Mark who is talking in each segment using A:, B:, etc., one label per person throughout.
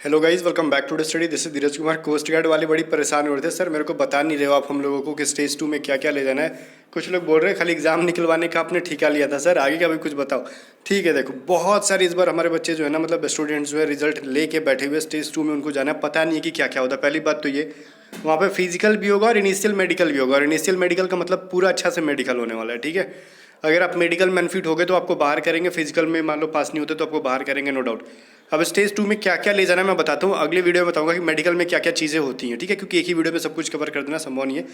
A: Hello guys, welcome back to the study. This is Dheeraj Kumar. Coast guard वाले बड़ी परेशान हो रहे थे, सर मेरे को बता नहीं रहे हो आप हम लोगों को कि स्टेज 2 में क्या क्या ले जाना है। कुछ लोग बोल रहे हैं खाली एग्जाम निकलवाने का आपने ठेका लिया था, सर आगे का भी कुछ बताओ। ठीक है, देखो बहुत सारे इस बार हमारे बच्चे जो है ना, मतलब स्टूडेंट्स जो है रिजल्ट लेके बैठे हुए स्टेज 2 में, उनको जाना है, पता नहीं है कि क्या क्या होता है। पहली बात तो ये, वहाँ पे फिजिकल भी होगा और इनिशियल मेडिकल भी होगा, और इनिशियल मेडिकल का मतलब पूरा अच्छा से मेडिकल होने वाला है। ठीक है, अगर आप मेडिकल में अनफिट हो गए तो आपको बाहर करेंगे, फिजिकल में मान लो पास नहीं होते तो आपको बाहर करेंगे, नो डाउट। अब स्टेज 2 में क्या क्या ले जाना है मैं बताता हूँ, अगले वीडियो में बताऊंगा कि मेडिकल में क्या क्या चीज़ें होती हैं। ठीक है, क्योंकि एक ही वीडियो में सब कुछ कवर कर देना संभव नहीं है,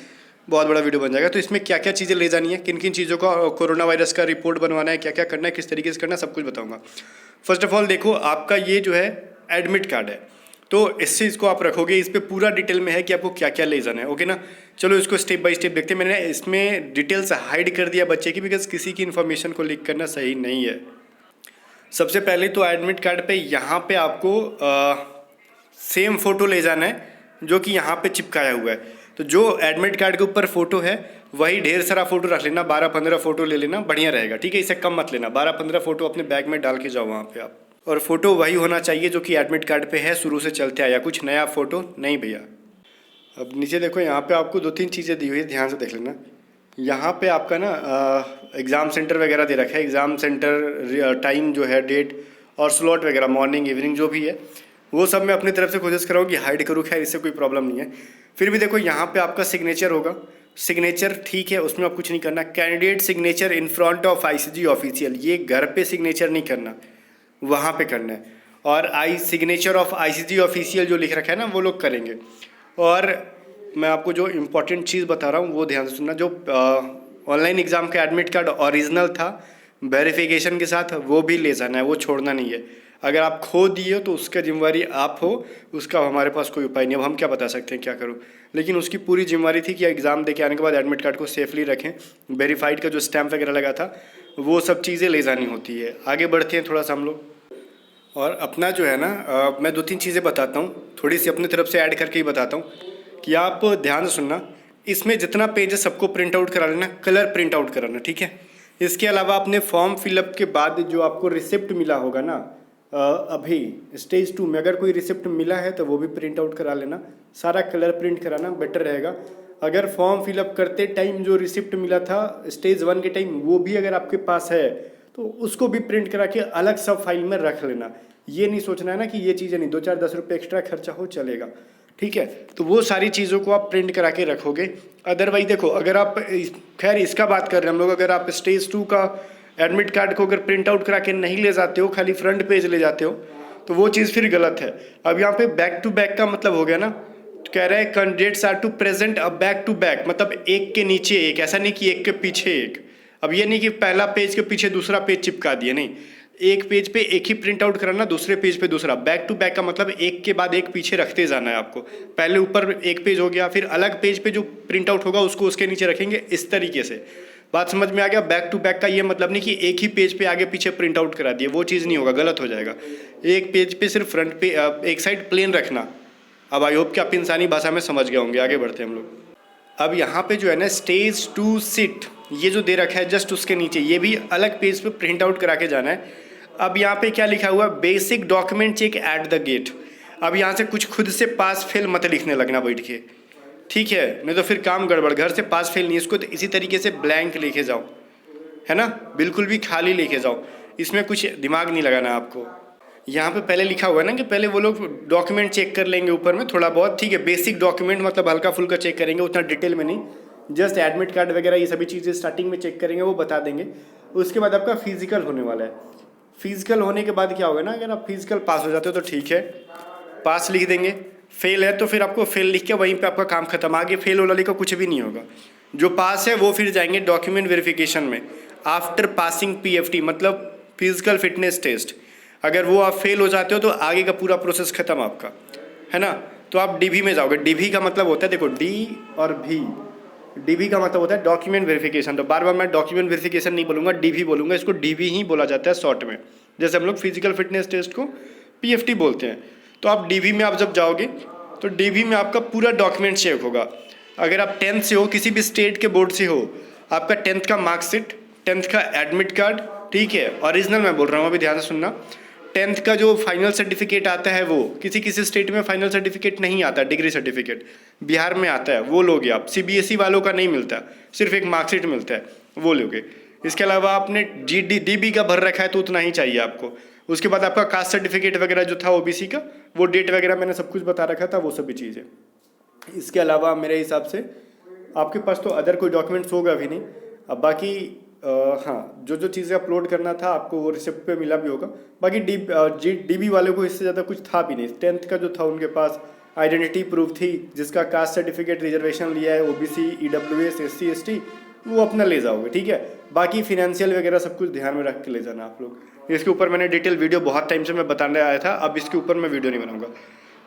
A: बहुत बड़ा वीडियो बन जाएगा। तो इसमें क्या क्या चीज़ें ले जानी है, किन किन चीज़ों का कोरोना वायरस का रिपोर्ट बनवाना है, क्या क्या करना है, किस तरीके से करना है, सब कुछ बताऊँगा। फर्स्ट ऑफ ऑल देखो, आपका ये जो है एडमिट कार्ड है, तो इस चीज़ को आप रखोगे, इस पर पूरा डिटेल में है कि आपको क्या क्या ले जाना है। ओके ना, चलो इसको स्टेप बाय स्टेप देखते हैं। मैंने इसमें डिटेल्स हाइड कर दिया बच्चे की, बिकॉज किसी की इन्फॉर्मेशन को लीक करना सही नहीं है। सबसे पहले तो एडमिट कार्ड पे यहाँ पे आपको सेम फ़ोटो ले जाना है जो कि यहाँ पे चिपकाया हुआ है। तो जो एडमिट कार्ड के ऊपर फ़ोटो है वही ढेर सारा फ़ोटो रख लेना, 12-15 फ़ोटो ले लेना, बढ़िया रहेगा। ठीक है, इससे कम मत लेना, 12-15 फ़ोटो अपने बैग में डाल के जाओ वहाँ पे आप। और फ़ोटो वही होना चाहिए जो कि एडमिट कार्ड पे है, शुरू से चलते आया, कुछ नया फ़ोटो नहीं भैया। अब नीचे देखो, यहाँ पे आपको 2-3 चीज़ें दी हुई है, ध्यान से देख लेना। यहाँ पे आपका ना एग्ज़ाम सेंटर वगैरह दे रखा है, एग्ज़ाम सेंटर टाइम जो है, डेट और स्लॉट वगैरह, मॉर्निंग इवनिंग जो भी है वो सब मैं अपनी तरफ से कोशिश करूँ कि हाइड करूँ, खैर इससे कोई प्रॉब्लम नहीं है। फिर भी देखो यहाँ पे आपका सिग्नेचर होगा, सिग्नेचर ठीक है, उसमें आप कुछ नहीं करना। Candidate signature in front of ICG official, ये घर पे सिग्नेचर नहीं करना, वहाँ पे करना है। और आई सिग्नेचर ऑफ आईसीजी ऑफिशियल जो लिख रखा है ना, वो लोग करेंगे। और मैं आपको जो इम्पोर्टेंट चीज़ बता रहा हूँ वो ध्यान से सुनना, जो ऑनलाइन एग्ज़ाम का एडमिट कार्ड ओरिजिनल था वेरिफिकेशन के साथ, वो भी ले जाना है, वो छोड़ना नहीं है। अगर आप खो दिए हो तो उसका जिम्मेवारी आप हो, उसका हमारे पास कोई उपाय नहीं। अब हम क्या बता सकते हैं क्या करूँ, लेकिन उसकी पूरी जिम्मेवारी थी कि एग्ज़ाम दे के आने के बाद एडमिट कार्ड को सेफली रखें, वेरीफाइड का जो स्टैम्प वगैरह लगा था वो सब चीज़ें ले जानी होती है। आगे बढ़ते हैं थोड़ा सा हम लोग, और अपना जो है ना मैं 2-3 चीज़ें बताता हूँ, थोड़ी सी अपनी तरफ से ऐड करके ही बताता हूँ कि आप ध्यान से सुनना। इसमें जितना पेज है सबको प्रिंट आउट करा लेना, कलर प्रिंट आउट कराना। ठीक है, इसके अलावा अपने फॉर्म फिलअप के बाद जो आपको रिसिप्ट मिला होगा ना, अभी स्टेज 2 में अगर कोई रिसिप्ट मिला है तो वो भी प्रिंट आउट करा लेना, सारा कलर प्रिंट कराना बेटर रहेगा। अगर फॉर्म फिलअप करते टाइम जो रिसिप्ट मिला था स्टेज 1 के टाइम, वो भी अगर आपके पास है तो उसको भी प्रिंट करा के अलग सब फाइल में रख लेना। ये नहीं सोचना है ना कि ये चीज़ें नहीं, 2-4-10 रुपये एक्स्ट्रा खर्चा हो चलेगा। ठीक है, तो वो सारी चीज़ों को आप प्रिंट करा के रखोगे। अदरवाइज देखो, अगर आप खैर इसका बात कर रहे हैं हम लोग, अगर आप स्टेज 2 का एडमिट कार्ड को अगर प्रिंट आउट करा के नहीं ले जाते हो, खाली फ्रंट पेज ले जाते हो, तो वो चीज़ फिर गलत है। अब यहाँ पे बैक टू बैक का मतलब हो गया ना, तो कह रहा है candidates are to present a back to back, मतलब एक के नीचे एक, ऐसा नहीं कि एक के पीछे एक। अब ये नहीं कि पहला पेज के पीछे दूसरा पेज चिपका दिए, नहीं, एक पेज पे एक ही प्रिंट आउट कराना, दूसरे पेज पे दूसरा। बैक टू बैक का मतलब एक के बाद एक पीछे रखते जाना है आपको। पहले ऊपर एक पेज हो गया, फिर अलग पेज पे जो प्रिंट आउट होगा उसको उसके नीचे रखेंगे, इस तरीके से। बात समझ में आ गया? बैक टू बैक का ये मतलब नहीं कि एक ही पेज पे आगे पीछे प्रिंट आउट करा दिए, वो चीज़ नहीं होगा, गलत हो जाएगा। एक पेज पे सिर्फ फ्रंट पे एक साइड प्लेन रखना। अब आई होप कि आप इंसानी भाषा में समझ गए होंगे। आगे बढ़ते हैं हम लोग। अब यहाँ पे जो है ना स्टेज 2 सीट, ये जो दे रखा है जस्ट उसके नीचे, ये भी अलग पेज पे प्रिंट आउट करा के जाना है। अब यहाँ पे क्या लिखा हुआ है, basic document check at the gate. अब यहाँ से कुछ खुद से पास फेल मत लिखने लगना बैठ के, ठीक है, नहीं तो फिर काम गड़बड़। घर से पास फेल नहीं, इसको तो इसी तरीके से ब्लैंक लिखे जाओ, है ना, बिल्कुल भी खाली लिखे जाओ, इसमें कुछ दिमाग नहीं लगाना आपको। यहाँ पे पहले लिखा हुआ है ना कि पहले वो लोग डॉक्यूमेंट चेक कर लेंगे ऊपर में थोड़ा बहुत, ठीक है, बेसिक डॉक्यूमेंट मतलब हल्का फुल्का चेक करेंगे, उतना डिटेल में नहीं, जस्ट एडमिट कार्ड वगैरह ये सभी चीज़ें स्टार्टिंग में चेक करेंगे, वो बता देंगे। उसके बाद आपका फिजिकल होने वाला है। फिजिकल होने के बाद क्या होगा ना, अगर आप फिजिकल पास हो जाते हो तो ठीक है, पास लिख देंगे, फेल है तो फिर आपको फेल लिख के वहीं पे आपका काम खत्म, आगे फेल वाला लिखा कुछ भी नहीं होगा। जो पास है वो फिर जाएंगे डॉक्यूमेंट वेरिफिकेशन में आफ्टर पासिंग पीएफटी, मतलब फिजिकल फिटनेस टेस्ट। अगर वो आप फेल हो जाते हो तो आगे का पूरा प्रोसेस खत्म आपका, है ना। तो आप डीवी में जाओगे। डीवी का मतलब होता है, देखो डी और भी, डीवी का मतलब होता है डॉक्यूमेंट वेरिफिकेशन। तो बार बार मैं डॉक्यूमेंट वेरिफिकेशन नहीं बोलूँगा, डीवी बोलूँगा, इसको डीवी ही बोला जाता है शॉर्ट में, जैसे हम लोग फिजिकल फिटनेस टेस्ट को पीएफटी बोलते हैं। तो आप डीवी में आप जब जाओगे तो डीवी में आपका पूरा डॉक्यूमेंट चेक होगा। अगर आप 10th से हो, किसी भी स्टेट के बोर्ड से हो, आपका 10th का मार्कशीट, 10th का एडमिट कार्ड, ठीक है, ओरिजिनल मैं बोल रहा हूँ, अभी ध्यान से सुनना, 10th का जो फाइनल सर्टिफिकेट आता है वो किसी किसी स्टेट में फाइनल सर्टिफिकेट नहीं आता, डिग्री सर्टिफिकेट बिहार में आता है, वो लोगे आप। सीबीएसई वालों का नहीं मिलता, सिर्फ एक मार्कशीट मिलता है, वो लोगे। इसके अलावा आपने डीबी का भर रखा है तो उतना ही चाहिए आपको। उसके बाद आपका कास्ट सर्टिफिकेट वगैरह जो था ओबीसी का, वो डेट वगैरह मैंने सब कुछ बता रखा था, वो सभी चीज़ें। इसके अलावा मेरे हिसाब से आपके पास तो अदर कोई डॉक्यूमेंट्स होगा भी नहीं। अब बाकी हाँ, जो जो चीज़ें अपलोड करना था आपको वो रिसिप्ट पे मिला भी होगा। बाकी डीबी वालों को इससे ज़्यादा कुछ था भी नहीं। 10th का जो था उनके पास आइडेंटिटी प्रूफ थी, जिसका कास्ट सर्टिफिकेट रिजर्वेशन लिया है, ओबीसी, ईडब्ल्यूएस, एससी, एसटी, वो अपना ले जाओगे, ठीक है। बाकी फिनेंशियल वगैरह सब कुछ ध्यान में रख के ले जाना आप लोग। इसके ऊपर मैंने डिटेल वीडियो बहुत टाइम से मैं बताने आया था, अब इसके ऊपर मैं वीडियो नहीं बनाऊंगा,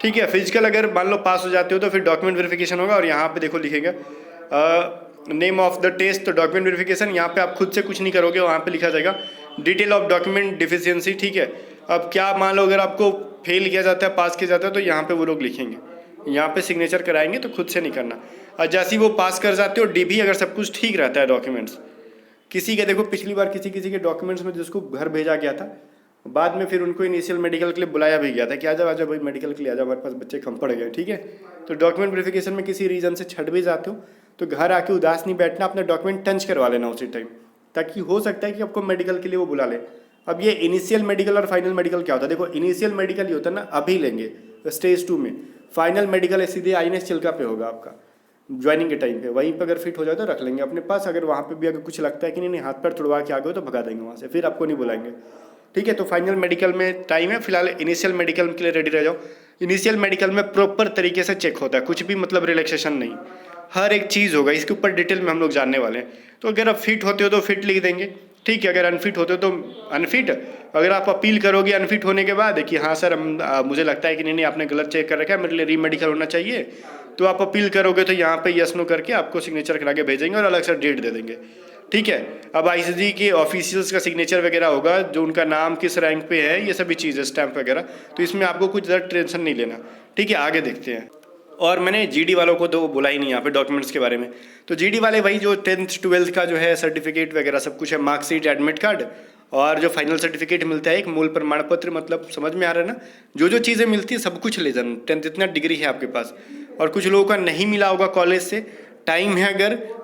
A: ठीक है। फिजिकल अगर मान लो पास हो जाते हो तो फिर डॉक्यूमेंट वेरिफिकेशन होगा, और यहाँ पे देखो लिखेगा नेम ऑफ द टेस्ट, तो डॉक्यूमेंट वेरिफिकेशन यहाँ पे आप खुद से कुछ नहीं करोगे, वहाँ पे लिखा जाएगा डिटेल ऑफ डॉक्यूमेंट डिफिशियंसी, ठीक है। अब क्या मान लो अगर आपको फेल किया जाता है, पास किया जाता है, तो यहाँ पे वो लोग लिखेंगे, यहाँ पे सिग्नेचर कराएंगे, तो खुद से नहीं करना। और जैसे ही वो पास कर जाते हो डीबी, अगर सब कुछ ठीक रहता है डॉक्यूमेंट्स, किसी के देखो पिछली बार किसी के डॉक्यूमेंट्स में जिसको घर भेजा गया था, बाद में फिर उनको इनिशियल मेडिकल के लिए बुलाया भी गया था कि आजा आजा भाई मेडिकल के लिए आजा, हमारे पास बच्चे कम पड़ गए, ठीक है। तो डॉक्यूमेंट वेरिफिकेशन में किसी रीज़न से छट भी जाते हो तो घर आके उदास नहीं बैठना, अपना डॉक्यूमेंट टंच करवा लेना उसी टाइम, ताकि हो सकता है कि आपको मेडिकल के लिए वो बुला ले। अब ये इनिशियल मेडिकल और फाइनल मेडिकल क्या होता है, देखो इनिशियल मेडिकल ये होता है ना, अभी लेंगे स्टेज 2 में। फाइनल मेडिकल सीधे INS चिल्का पे होगा आपका ज्वाइनिंग के टाइम पे, वहीं पर अगर फिट हो जाए तो रख लेंगे अपने पास। अगर वहाँ पे भी अगर कुछ लगता है कि नहीं हाथ पैर तुड़वा के आ गए तो भगा देंगे वहाँ से, फिर आपको नहीं बुलाएंगे, ठीक है। तो फाइनल मेडिकल में टाइम है, फिलहाल इनिशियल मेडिकल के लिए रेडी रह जाओ। इनिशियल मेडिकल में प्रॉपर तरीके से चेक होता है, कुछ भी मतलब रिलैक्सेशन नहीं, हर एक चीज़ होगा, इसके ऊपर डिटेल में हम लोग जानने वाले हैं। तो अगर आप फिट होते हो तो फिट लिख देंगे, ठीक है। अगर अनफिट होते हो तो अनफिट। अगर आप अपील करोगे अनफिट होने के बाद कि हाँ सर मुझे लगता है कि नहीं आपने गलत चेक कर रखा है, मेरे लिए रीमेडिकल होना चाहिए, तो आप अपील करोगे तो यहाँ पे यस नो करके आपको सिग्नेचर करा के भेजेंगे और अलग से डेट दे देंगे, ठीक है। अब ICG के ऑफिशियल्स का सिग्नेचर वगैरह होगा, जो उनका नाम किस रैंक पे है, ये सभी चीज़ें स्टैंप वगैरह, तो इसमें आपको कुछ ज़्यादा टेंशन नहीं लेना, ठीक है। आगे देखते हैं। और मैंने GD वालों को तो बोला ही नहीं यहाँ पे डॉक्यूमेंट्स के बारे में। तो GD वाले वही जो 10th 12th का जो है सर्टिफिकेट वगैरह सब कुछ है, मार्कशीट, एडमिट कार्ड, और जो फाइनल सर्टिफिकेट मिलता है एक मूल प्रमाण पत्र, मतलब समझ में आ रहा है ना, जो जो चीज़ें मिलती है सब कुछ ले जाना। 10th जितना डिग्री है आपके पास। और कुछ लोगों का नहीं मिला होगा कॉलेज से, टाइम है,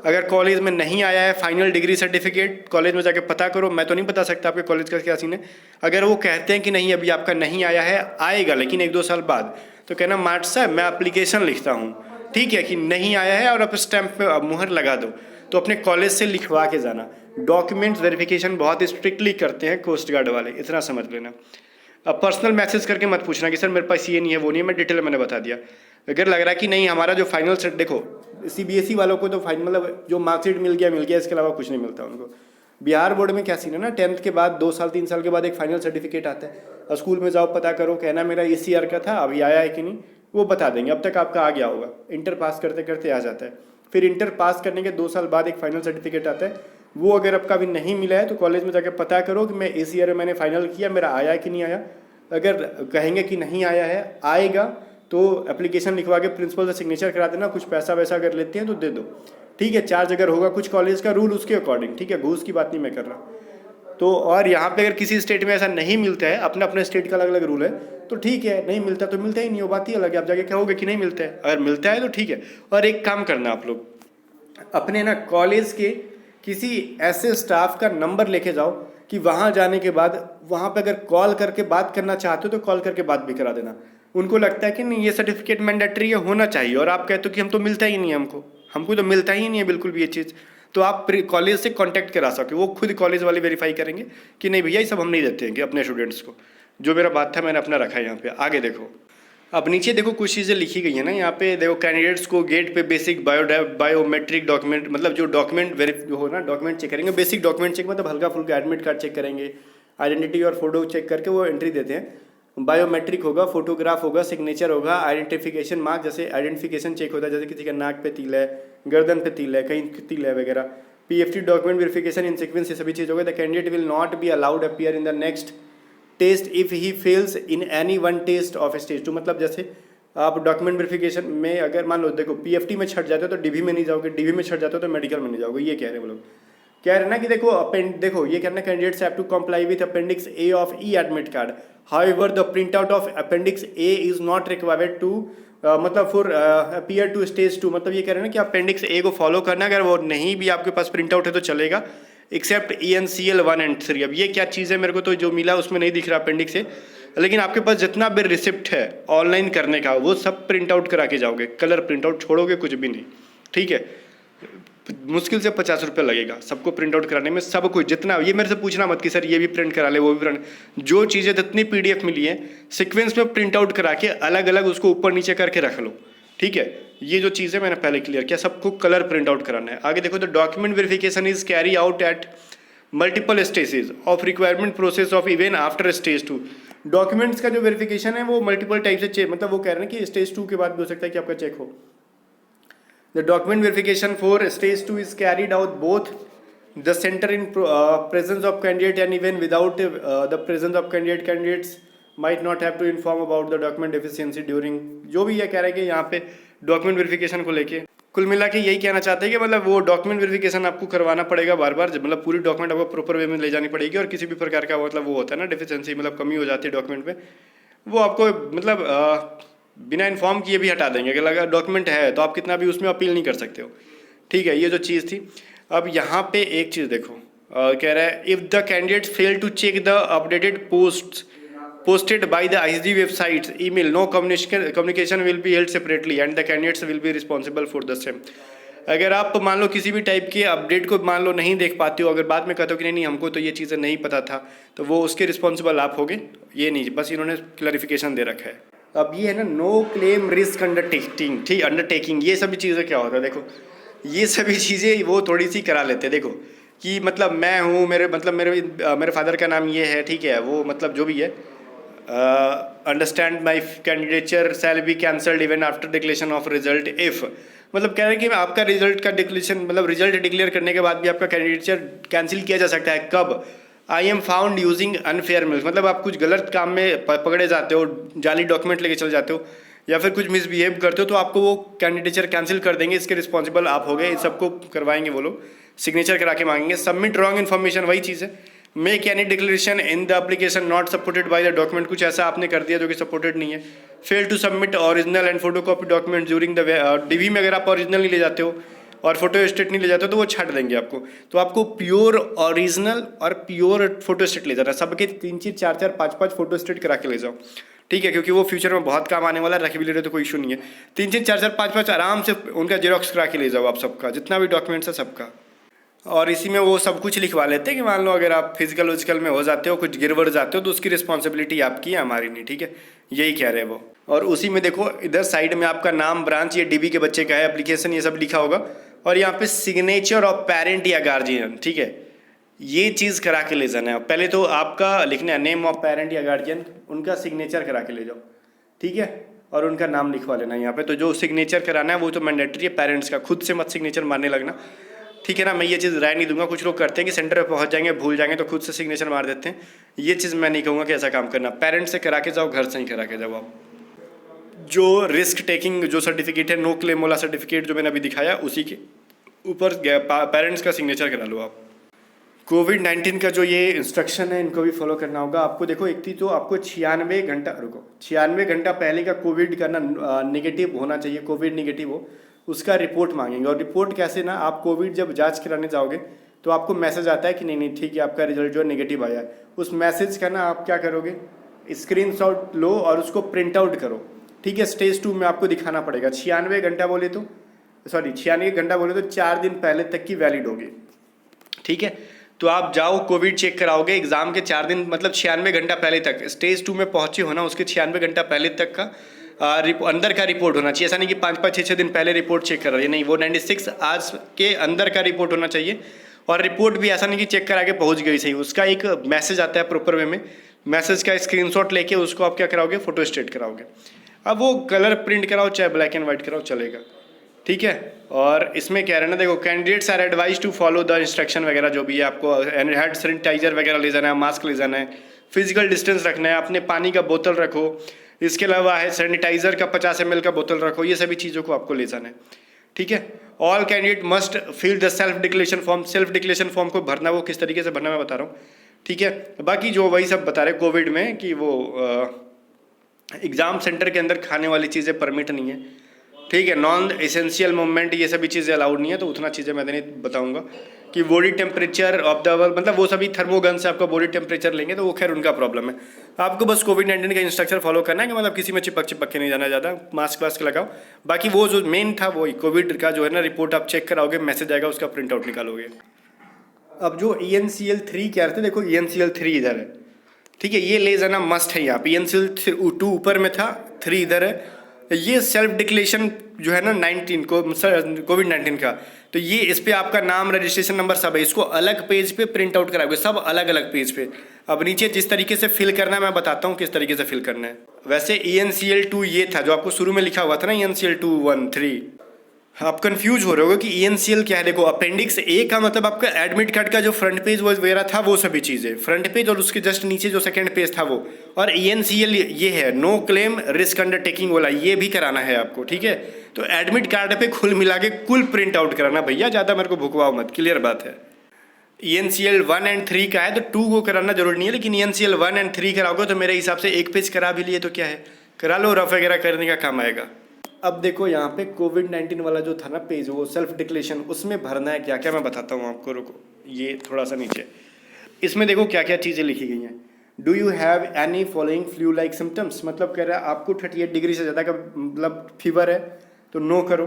A: अगर कॉलेज में नहीं आया है फाइनल डिग्री सर्टिफिकेट, कॉलेज में जाके पता करो, मैं तो नहीं बता सकता आपके कॉलेज का क्या सीन है। अगर वो कहते हैं कि नहीं अभी आपका नहीं आया है, आएगा लेकिन 1-2 साल बाद, तो कहना मार्ट साहब मैं एप्लीकेशन लिखता हूँ, ठीक है, कि नहीं आया है, और आप स्टैंप पे मुहर लगा दो। तो अपने कॉलेज से लिखवा के जाना। डॉक्यूमेंट्स वेरिफिकेशन बहुत स्ट्रिक्टली करते हैं कोस्ट गार्ड वाले, इतना समझ लेना। अब पर्सनल मैसेज करके मत पूछना कि सर मेरे पास ये नहीं है वो नहीं है, मैं डिटेल मैंने बता दिया। अगर लग रहा है कि नहीं हमारा जो फाइनल सेट, देखो CBSE वालों को तो फाइनल मतलब जो मार्कशीट मिल गया, इसके अलावा कुछ नहीं मिलता उनको। बिहार बोर्ड में क्या सीन है ना, 10th के बाद 2 साल 3 साल के बाद एक फाइनल सर्टिफिकेट आता है, और स्कूल में जाओ पता करो, कहना मेरा इस ईयर का था, अभी आया है कि नहीं, वो बता देंगे। अब तक आपका आ गया होगा, इंटर पास करते करते आ जाता है। फिर इंटर पास करने के 2 साल बाद एक फाइनल सर्टिफिकेट आता है, वो अगर आपका अभी नहीं मिला है तो कॉलेज में जाकर पता करो कि मैं इस ईयर में मैंने फाइनल किया, मेरा आया है कि नहीं आया। अगर कहेंगे कि नहीं आया है, आएगा तो एप्लीकेशन लिखवा के प्रिंसिपल से सिग्नेचर करा देना, कुछ पैसा वैसा अगर लेते हैं तो दे दो, ठीक है। चार्ज अगर होगा कुछ कॉलेज का रूल उसके अकॉर्डिंग, ठीक है, घूस की बात नहीं मैं कर रहा। तो और यहाँ पे अगर किसी स्टेट में ऐसा नहीं मिलता है, अपने अपने स्टेट का अलग अलग रूल है, तो ठीक है, नहीं मिलता तो मिलता ही नहीं, वो बात ही अलग है। आप जाके कहोगे कि नहीं मिलता है, अगर मिलता है तो ठीक है। और एक काम करना आप लोग, अपने ना कॉलेज के किसी ऐसे स्टाफ का नंबर लेके जाओ कि वहाँ जाने के बाद वहाँ पे अगर कॉल करके बात करना चाहते हो तो कॉल करके बात भी करा देना। उनको लगता है कि नहीं ये सर्टिफिकेट मैंडेटरी है, होना चाहिए, और आप कहते हो कि हम तो मिलता ही नहीं है, हमको तो मिलता ही नहीं है बिल्कुल भी ये चीज़, तो आप कॉलेज से कांटेक्ट करा सके, वो खुद कॉलेज वाले वेरीफाई करेंगे कि नहीं भैया ये सब हम नहीं देते हैं कि अपने स्टूडेंट्स को। जो मेरा बात था मैंने अपना रखा है यहाँ पे। आगे देखो, अब नीचे देखो कुछ चीज़ें लिखी गई है ना यहाँ पे, देखो कैंडिडेट्स को गेट पे बेसिक बायोमेट्रिक डॉक्यूमेंट, मतलब जो डॉक्यूमेंट जो हो ना डॉक्यूमेंट चेक करेंगे, बेसिक डॉक्यूमेंट चेक मतलब हल्का फुल्का एडमिट कार्ड चेक करेंगे, आइडेंटिटी और फोटो चेक करके वो एंट्री देते हैं। बायोमेट्रिक होगा, फोटोग्राफ होगा, सिग्नेचर होगा, आइडेंटिफिकेशन मार्क, जैसे आइडेंटिफिकेशन चेक होता है, जैसे किसी का नाक पे तिल है, गर्दन पे तिल है, कहीं तिल है वगैरह। PFT document verification in sequence, ये सभी चीज़ होगा। The candidate will not be allowed appear in the next test if he fails in any one test of stage 2। मतलब जैसे आप डॉक्यूमेंट वेरिफिकेशन में अगर मान लो देखो PFT में छट जाते हो तो DB में नहीं जाओगे, DB में छट जाते हो तो मेडिकल में नहीं जाओगे, ये कह रहे हैं वो लोग कह रहे हैं ना कि देखो देखो ये कहना candidates have to comply with appendix A of E admit card, however the print out of appendix A is not required to मतलब फॉर अपीयर टू स्टेज 2। मतलब ये कह रहे हैं ना कि अपेंडिक्स ए को फॉलो करना, अगर वो नहीं भी आपके पास प्रिंट आउट है तो चलेगा, एक्सेप्ट ENCL 1 and 3। अब ये क्या चीज़ है मेरे को तो जो मिला उसमें नहीं दिख रहा अपेंडिक्स ए, लेकिन आपके पास जितना भी रिसिप्ट है ऑनलाइन करने का वो सब प्रिंट आउट करा के जाओगे, कलर प्रिंट आउट छोड़ोगे कुछ भी नहीं, ठीक है। मुश्किल से 50 रुपये लगेगा सबको प्रिंट आउट कराने में, सब कुछ जितना। ये मेरे से पूछना मत कि सर ये भी प्रिंट करा ले वो भी प्रिंट, जो चीज़ें जितनी PDF मिली है सीक्वेंस में प्रिंट आउट करा के अलग अलग उसको ऊपर नीचे करके रख लो, ठीक है। ये जो चीज़ है मैंने पहले क्लियर किया, सबको कलर प्रिंट आउट कराना है। आगे देखो, the document verification is carry out at multiple stages of requirement process of even after stage 2। Documents का जो वेरिफिकेशन है वो मल्टीपल टाइप से चेक, मतलब वो कह रहे हैं कि स्टेज 2 के बाद भी हो सकता है कि आपका चेक हो। The document verification for stage 2 is carried out both the centre in presence of candidate and even without the presence of candidate, candidates might not have to inform about the document deficiency during. जो भी ये कह रहा है कि यहाँ पे document verification को लेके कुल मिला के यही कहना चाहते हैं कि मतलब वो डॉक्यूमेंट वेरिफिकेशन आपको करवाना पड़ेगा बार बार, मतलब पूरी डॉक्यूमेंट आपको प्रॉपर वे में ले जानी पड़ेगी। और किसी भी प्रकार का मतलब वो होता है ना डेफिशिएंसी, मतलब कमी हो जाती है डॉक्यूमेंट में, वो आपको मतलब बिना इन्फॉर्म किए भी हटा देंगे। अगर अगर डॉक्यूमेंट है तो आप कितना भी उसमें अपील नहीं कर सकते हो, ठीक है। ये जो चीज़ थी। अब यहाँ पे एक चीज़ देखो, कह रहा है if the candidate fail to check the updated post posted by the ISD websites email, no communication will be held separately and the candidates will be responsible for the same। अगर आप मान लो किसी भी टाइप के update को मान लो नहीं देख पाते हो, अगर बाद में कहते हो कि नहीं हमको तो ये चीज़ें नहीं पता था, तो वो उसके रिस्पॉन्सिबल आप होगे, ये नहीं, बस इन्होंने क्लैरिफिकेशन दे रखा है। अब ये है ना नो क्लेम रिस्क अंडरटेकिंग, ठीक, अंडरटेकिंग, ये सभी चीज़ें क्या होता है देखो, ये सभी चीज़ें वो थोड़ी सी करा लेते हैं। देखो कि मतलब मैं हूँ, मेरे फादर का नाम ये है, ठीक है, वो मतलब जो भी है, understand my candidature shall be cancelled even after declaration of result if, मतलब कह रहे हैं कि आपका रिजल्ट का डिक्लेरेशन, मतलब रिजल्ट डिक्लेयर करने के बाद भी आपका कैंडिडेचर कैंसिल किया जा सकता है। कब? I am found using unfair means, मतलब आप कुछ गलत काम में पकड़े जाते हो, जाली डॉक्यूमेंट लेके चल जाते हो या फिर कुछ मिसबिहेव करते हो, तो आपको वो कैंडिडेचर कैंसिल कर देंगे, इसके रिस्पॉन्सिबल आप हो गए। इस सबको करवाएंगे वो लोग, सिग्नेचर करा के मांगेंगे। सबमिट रॉन्ग इन्फॉर्मेशन, वही चीज़ है। Make any declaration in the application not supported by the document, कुछ ऐसा आपने कर दिया जो कि सपोर्टेड नहीं है। Fail to submit original and photo copy document during the DV में अगर आप ओरिजिनल नहीं ले जाते हो और फोटो स्टेट नहीं ले जाते हो तो वो छाट देंगे आपको। तो आपको प्योर ओरिजिनल और प्योर फोटो स्टेट ले जाना, सबके 3-3, 4-4, 5-5 फोटो स्टेट करा के ले जाओ, ठीक है, क्योंकि वो फ्यूचर में बहुत काम आने वाला है। रख भी ले रहे तो कोई इशू नहीं है। 3-3, 4-4, 5-5 आराम से उनका जेरोक्स करा के ले जाओ आप सबका, जितना भी डॉक्यूमेंट्स है सबका। और इसी में वो सब कुछ लिखवा लेते हैं कि मान लो अगर आप फिजिकल विजिकल में हो जाते हो, कुछ गिर वड़ जाते हो, तो उसकी रिस्पॉन्सिबिलिटी आपकी है, हमारी नहीं, ठीक है, यही कह रहे हैं वो। और उसी में देखो इधर साइड में आपका नाम, ब्रांच, ये DB के बच्चे का है, एप्लीकेशन, ये सब लिखा होगा। और यहाँ पे सिग्नेचर ऑफ पेरेंट या गार्जियन, ठीक है, ये चीज़ करा के ले जाना है। पहले तो आपका लिखना है नेम ऑफ पेरेंट या गार्जियन, उनका सिग्नेचर करा के ले जाओ, ठीक है, और उनका नाम लिखवा लेना यहाँ पे। तो जो सिग्नेचर कराना है वो तो मैंडेटरी है पेरेंट्स का, खुद से मत सिग्नेचर मारने लगना, ठीक है ना। मैं ये चीज़ राय नहीं दूंगा, कुछ लोग करते हैं कि सेंटर पे पहुंच जाएंगे, भूल जाएंगे तो खुद से सिग्नेचर मार देते हैं। ये चीज़ मैं नहीं कहूँगा कि ऐसा काम करना, पेरेंट्स से करा के जाओ, घर से ही करा के जाओ आप। जो रिस्क टेकिंग जो सर्टिफिकेट है, नो क्लेम वाला सर्टिफिकेट जो मैंने अभी दिखाया, उसी के ऊपर पेरेंट्स का सिग्नेचर करा लो आप। कोविड-19 का जो ये इंस्ट्रक्शन है इनको भी फॉलो करना होगा आपको। देखो एक थी तो आपको 96 घंटा पहले का कोविड का ना निगेटिव होना चाहिए, कोविड निगेटिव हो, उसका रिपोर्ट मांगेंगे। और रिपोर्ट कैसे ना, आप कोविड जब जांच कराने जाओगे तो आपको मैसेज आता है कि नहीं ठीक है आपका रिजल्ट जो है नेगेटिव आया है। उस मैसेज का ना आप क्या करोगे, स्क्रीनशॉट लो और उसको प्रिंट आउट करो, ठीक है। स्टेज 2 में आपको दिखाना पड़ेगा। 96 घंटा बोले तो 4 दिन पहले तक की वैलिड होगी, ठीक है। तो आप जाओ कोविड चेक कराओगे एग्जाम के 4 दिन, मतलब 96 घंटा पहले तक, स्टेज 2 में पहुंचे हो ना, उसके 96 घंटा पहले तक का अंदर का रिपोर्ट होना चाहिए। ऐसा नहीं कि 5-5, 6-6 दिन पहले रिपोर्ट चेक कर रही है, नहीं, वो 96 आवर्स के अंदर का रिपोर्ट होना चाहिए। और रिपोर्ट भी ऐसा नहीं कि चेक करा के पहुंच गई सही, उसका एक मैसेज आता है प्रॉपर वे में, मैसेज का स्क्रीनशॉट लेके उसको आप क्या कराओगे, फोटो स्टेट कराओगे। अब वो कलर प्रिंट कराओ चाहे ब्लैक एंड व्हाइट कराओ, चलेगा, ठीक है। और इसमें क्या रहना, देखो candidates are advise to follow the instruction वगैरह जो भी है, आपको हैंड सैनिटाइजर वगैरह ले जाना है, मास्क ले जाना है, फिजिकल डिस्टेंस रखना है, अपने पानी का बोतल रखो, इसके अलावा है सैनिटाइज़र का 50 ml का बोतल रखो, ये सभी चीज़ों को आपको ले जाना है, ठीक है। All candidate must fill the self declaration form. Self declaration form को भरना, वो किस तरीके से भरना मैं बता रहा हूँ, ठीक है। बाकी जो वही सब बता रहे कोविड में कि वो एग्ज़ाम सेंटर के अंदर खाने वाली चीज़ें परमिट नहीं है, ठीक है। नॉन एसेंशियल मूवमेंट ये सभी चीज़ें अलाउड नहीं है, तो उतना चीज़ें मैं नहीं बताऊंगा। कि बॉडी टेम्परेचर ऑफ द मतलब वो सभी थर्मोगन से आपका बॉडी टेम्परेचर लेंगे, तो वो खैर उनका प्रॉब्लम है। आपको बस कोविड-19 का इंस्ट्रक्शन फॉलो करना है कि मतलब किसी में चिपक के नहीं जाना ज़्यादा, मास्क वास्क लगाओ। बाकी वो जो मेन था वही कोविड का जो है ना, रिपोर्ट आप चेक कराओगे, मैसेज आएगा, उसका प्रिंट आउट निकालोगे। अब जो ENCL3 कह रहे थे, देखो ENCL3 इधर है, ठीक है, ये ले जाना मस्ट है यहाँ पे। ENCL2 ऊपर में था, 3 इधर है। ये सेल्फ डिक्लेरेशन जो है ना 19 को कोविड-19 का, तो ये इस पे आपका नाम, रजिस्ट्रेशन नंबर सब है, इसको अलग पेज पे प्रिंट आउट कराओगे, सब अलग अलग पेज पे। अब नीचे जिस तरीके से फिल करना है मैं बताता हूँ किस तरीके से फिल करना है। वैसे ENCL2 ये था जो आपको शुरू में लिखा हुआ था ना, ENCL2 1 3। आप कंफ्यूज हो रहे हो कि ENCL क्या है। देखो अपेंडिक्स ए का मतलब आपका एडमिट कार्ड का जो फ्रंट पेज वगैरह था वो सभी चीज़ें, फ्रंट पेज, और उसके जस्ट नीचे जो सेकंड पेज था वो। और ENCL ये है नो क्लेम रिस्क अंडरटेकिंग वाला, ये भी कराना है आपको, ठीक है। तो एडमिट कार्ड पे कुल मिला के कुल प्रिंट आउट कराना भैया, ज़्यादा मेरे को भुकवाओ मत, क्लियर बात है। ENCL 1 और 3 का है तो 2 को कराना जरूरी नहीं है, लेकिन ENCL 1 और 3 कराओगे तो मेरे हिसाब से एक पेज करा भी लिए तो क्या है, करा लो, रफ वगैरह करने का काम आएगा। अब देखो यहाँ पे कोविड-19 वाला जो था ना पेज, वो सेल्फ डिक्लेरेशन, उसमें भरना है क्या क्या मैं बताता हूँ आपको, रुको ये थोड़ा सा नीचे। इसमें देखो क्या क्या चीज़ें लिखी गई हैं। Do you have any following flu like symptoms, मतलब कह रहा है आपको 38 डिग्री से ज़्यादा का मतलब फीवर है तो नो करो,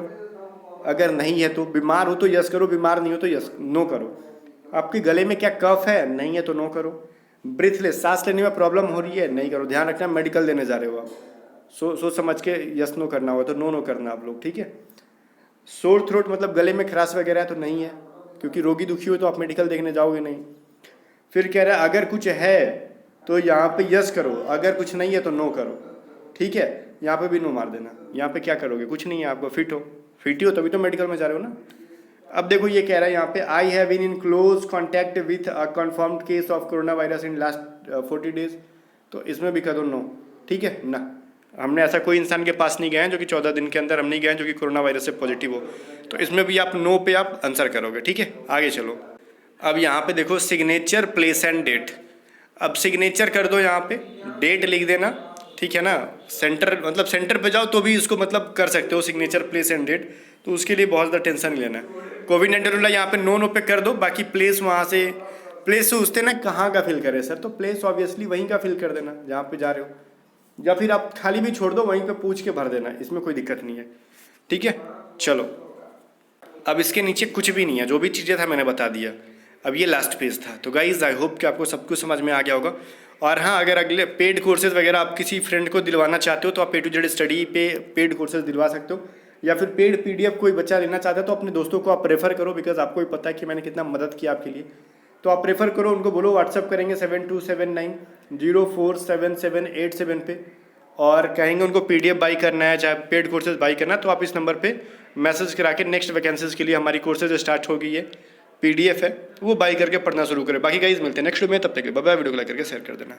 A: अगर नहीं है तो, बीमार हो तो यस करो, बीमार नहीं हो तो यस नो करो। आपके गले में क्या कफ है, नहीं है तो नो करो। ब्रीथलेस, सांस लेने में प्रॉब्लम हो रही है, नहीं करो। ध्यान रखना मेडिकल देने जा रहे हो आप, सोच समझ के यस नो करना होगा, तो नो करना आप लोग, ठीक है। सोर थ्रोट मतलब गले में खराश वगैरह है तो नहीं है, क्योंकि रोगी दुखी हो तो आप मेडिकल देखने जाओगे नहीं। फिर कह रहा है अगर कुछ है तो यहाँ पे यस करो, अगर कुछ नहीं है तो नो करो, ठीक है। यहाँ पे भी नो मार देना। यहाँ पे क्या करोगे, कुछ नहीं है, आपको फिट हो तभी तो मेडिकल में जा रहे हो ना। अब देखो ये कह रहा है यहाँ पे I have been in close contact with a confirmed case of corona virus in last 40 days, तो इसमें भी कर दो नो, ठीक है ना। हमने ऐसा कोई इंसान के पास नहीं गए हैं जो कि 14 दिन के अंदर हम नहीं गए हैं जो कि कोरोना वायरस से पॉजिटिव हो, तो इसमें भी आप नो पे आप आंसर करोगे, ठीक है। आगे चलो, अब यहाँ पे देखो सिग्नेचर प्लेस एंड डेट। अब सिग्नेचर कर दो, यहाँ पे डेट लिख देना, ठीक है ना। सेंटर मतलब सेंटर पे जाओ तो भी इसको मतलब कर सकते हो सिग्नेचर प्लेस एंड डेट, तो उसके लिए बहुत ज़्यादा टेंशन नहीं लेना है। कोविड-19 वाला यहाँ पे नो पे कर दो, बाकी प्लेस वहाँ से प्लेस से पूछते ना कहाँ का फिल करें सर, तो प्लेस ऑब्वियसली वहीं का फिल कर देना जहाँ पे जा रहे हो, या फिर आप खाली भी छोड़ दो, वहीं पे पूछ के भर देना, इसमें कोई दिक्कत नहीं है, ठीक है। चलो अब इसके नीचे कुछ भी नहीं है, जो भी चीज़ें था मैंने बता दिया। अब ये लास्ट पेज था। तो गाइज आई होप कि आपको सब कुछ समझ में आ गया होगा। और हाँ, अगर अगले पेड कोर्सेज वगैरह आप किसी फ्रेंड को दिलवाना चाहते हो तो आप A to Z स्टडी पे पेड कोर्सेज दिलवा सकते हो, या फिर पेड PDF कोई बच्चा लेना चाहता है तो अपने दोस्तों को आप रेफ़र करो, बिकॉज आपको भी पता है कि मैंने कितना मदद किया आपके लिए। तो आप रेफ़र करो, उनको बोलो व्हाट्सअप करेंगे 7279047787 पे, और कहेंगे उनको PDF बाई करना है, चाहे पेड कोर्सेज बाई करना है, तो आप इस नंबर पे मैसेज करा के नेक्स्ट वैकेंसीज के लिए हमारी कोर्सेज स्टार्ट हो गई है, PDF है वो बाई करके पढ़ना शुरू करें। बाकी गाइस मिलते हैं नेक्स्ट वीडियो में, तब तक के लिए बाय बाय। वीडियो को लाइक करके शेयर कर देना।